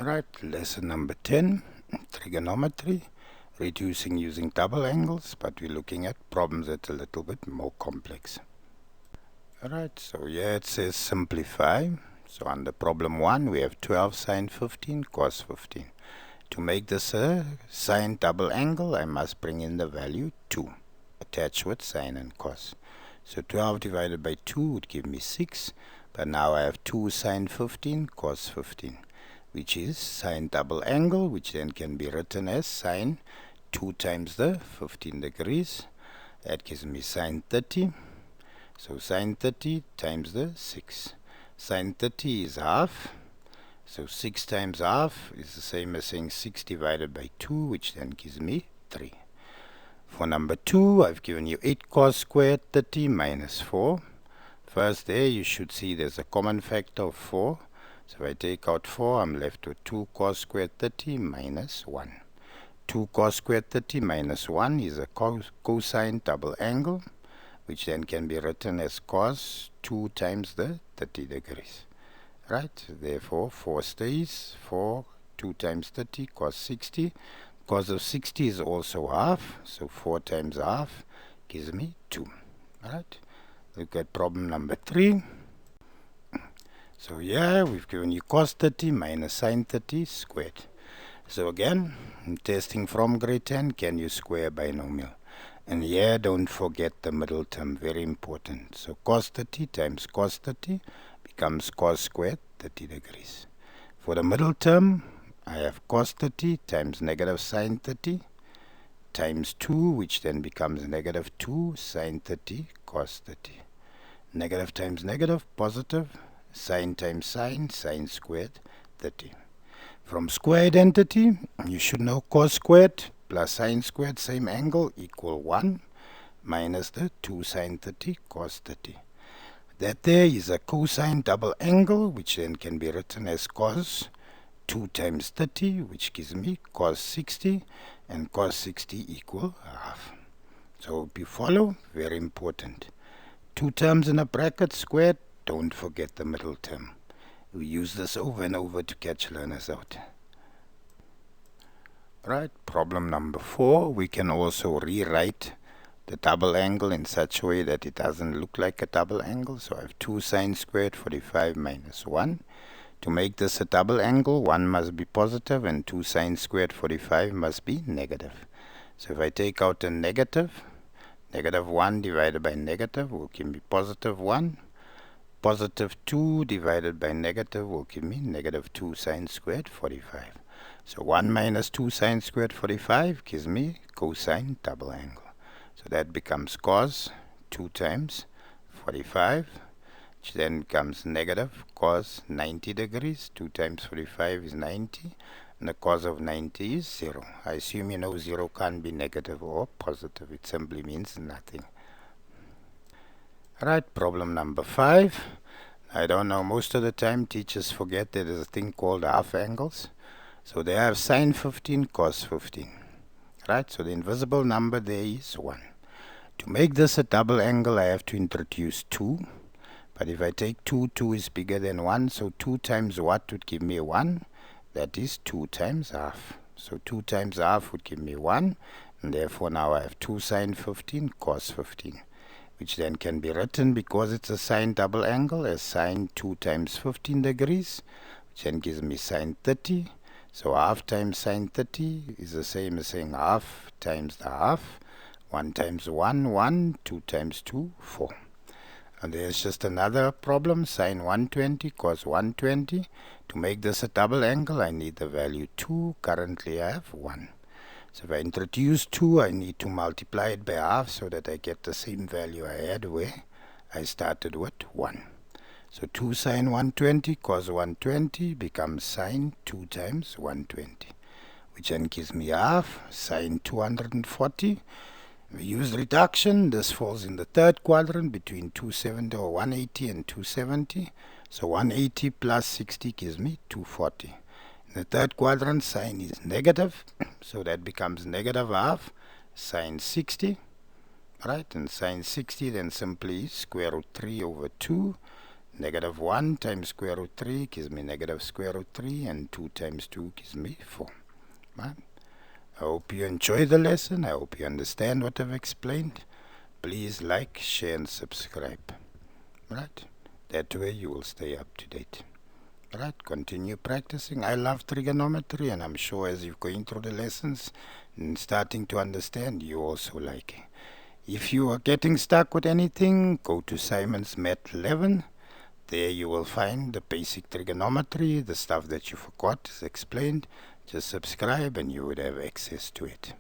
Alright, lesson number 10, trigonometry, reducing using double angles, but we're looking at problems that's a little bit more complex. Alright, so here it says simplify. So under problem 1, we have 12 sine 15 cos 15. To make this a sine double angle, I must bring in the value 2, attached with sine and cos. So 12 divided by 2 would give me 6, but now I have 2 sine 15 cos 15. Which is sine double angle, which then can be written as sine 2 times the 15 degrees. That gives me sine 30. So sine 30 times the 6. Sine 30 is half. So 6 times half is the same as saying 6 divided by 2, which then gives me 3. For number 2, I've given you 8 cos squared 30 minus 4. First there you should see there's a common factor of 4. So if I take out 4, I'm left with 2 cos squared 30 minus 1. 2 cos squared 30 minus 1 is a cosine double angle, which then can be written as cos 2 times the 30 degrees. Right? Therefore, 4 stays. 4, 2 times 30, cos 60. Cos of 60 is also half, so 4 times half gives me 2. Right? Look at problem number 3. So here we've given you cos 30 minus sine 30 squared. So again, testing from grade 10, can you square binomial? And here don't forget the middle term, very important. So cos 30 times cos 30 becomes cos squared 30 degrees. For the middle term, I have cos 30 times negative sine 30 times 2, which then becomes negative 2 sine 30 cos 30. Negative times negative, positive. Sine times sine, sine squared 30. From square identity, you should know cos squared plus sine squared, same angle, equal 1 minus the 2 sine 30 cos 30. That there is a cosine double angle, which then can be written as cos 2 times 30, which gives me cos 60, and cos 60 equal half. So if you follow, very important. 2 terms in a bracket squared, don't forget the middle term. We use this over and over to catch learners out. Right, problem number 4. We can also rewrite the double angle in such a way that it doesn't look like a double angle. So I have 2 sine squared 45 minus 1. To make this a double angle, 1 must be positive and 2 sine squared 45 must be negative. So if I take out a negative, negative 1 divided by negative will give me positive 1. Positive 2 divided by negative will give me negative 2 sine squared 45. So 1 minus 2 sine squared 45 gives me cosine double angle. So that becomes cos 2 times 45, which then becomes negative cos 90 degrees. 2 times 45 is 90, and the cos of 90 is 0. I assume you know 0 can't be negative or positive. It simply means nothing. Alright, problem number 5. I don't know, most of the time teachers forget that there's a thing called half angles. So they have sine 15 cos 15. Right, so the invisible number there is 1. To make this a double angle, I have to introduce 2. But if I take 2, 2 is bigger than 1. So 2 times what would give me 1? That is 2 times half. So 2 times half would give me 1. And therefore now I have 2 sine 15 cos 15. Which then can be written, because it's a sine double angle, as sine 2 times 15 degrees, which then gives me sine 30. So half times sine 30 is the same as saying half times the half. 1 times 1, 1, 2 times 2, 4. And there's just another problem, sine 120 cos 120. To make this a double angle, I need the value 2. Currently I have 1. So if I introduce 2, I need to multiply it by half so that I get the same value I had where I started with 1. So 2 sine 120 cos 120 becomes sine 2 times 120, which then gives me half sine 240. We use reduction. This falls in the third quadrant between 270 or 180 and 270. So 180 plus 60 gives me 240. In the third quadrant, sine is negative, so that becomes negative half sine 60. Right, and sine 60 then simply square root 3 over 2. Negative 1 times square root 3 gives me negative square root 3, and 2 times 2 gives me 4. Right? I hope you enjoy the lesson. I hope you understand what I've explained. Please like, share and subscribe. Right? That way you will stay up to date. Right? Continue practicing. I love trigonometry, and I'm sure as you're going through the lessons and starting to understand, you also like it. If you are getting stuck with anything, go to Simon's Math 11. There you will find the basic trigonometry, the stuff that you forgot is explained. Just subscribe and you would have access to it.